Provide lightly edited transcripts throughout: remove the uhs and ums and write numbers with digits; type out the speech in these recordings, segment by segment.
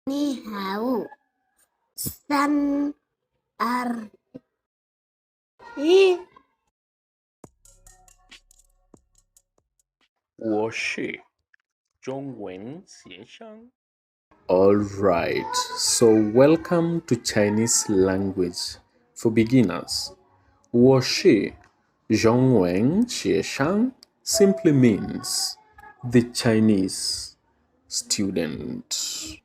Ni hao. San ar. 咦，我是中文学生。 All right, so welcome to Chinese language for beginners. 我是中文学生 simply means the Chinese student.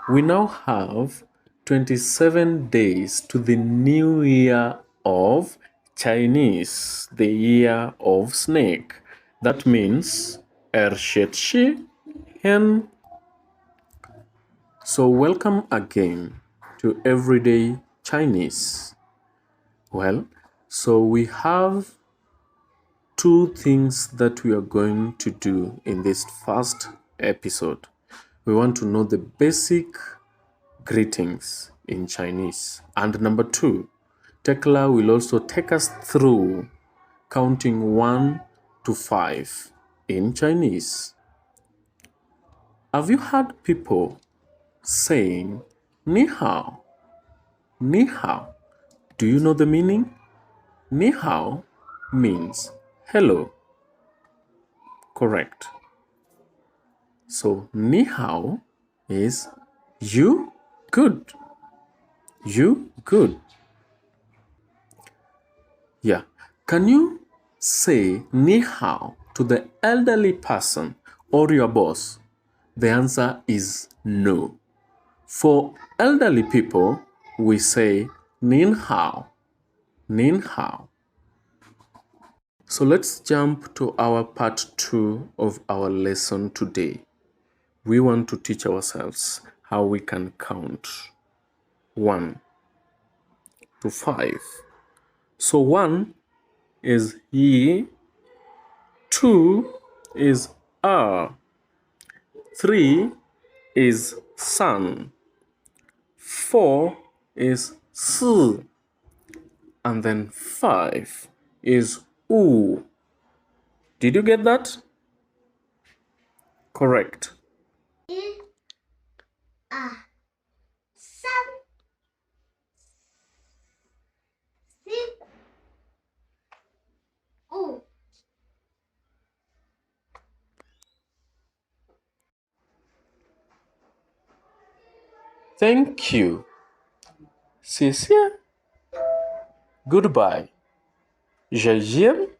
We now have 27 days to the new year of Chinese, the year of snake. That means Shi Hen. So, welcome again to Everyday Chinese. Well, so we have two things that we are going to do in this first episode. We want to know the basic greetings in Chinese. And number two, Tekla will also take us through counting 1 to 5 in Chinese. Have you heard people saying ni hao? Ni hao. Do you know the meaning? Ni hao means hello. Correct. So ni hao is you good. You good. Yeah. Can you say ni hao to the elderly person or your boss? The answer is no. For elderly people, we say nin hao. Nin hao. So let's jump to our part 2 of our lesson today. We want to teach ourselves how we can count 1 to 5. So 1 is yi, 2 is 3 is san, 4 is si, and then 5 is u. Did you get that? Correct. 一、二、三、四、五。Thank you. 谢谢. Goodbye. 再见.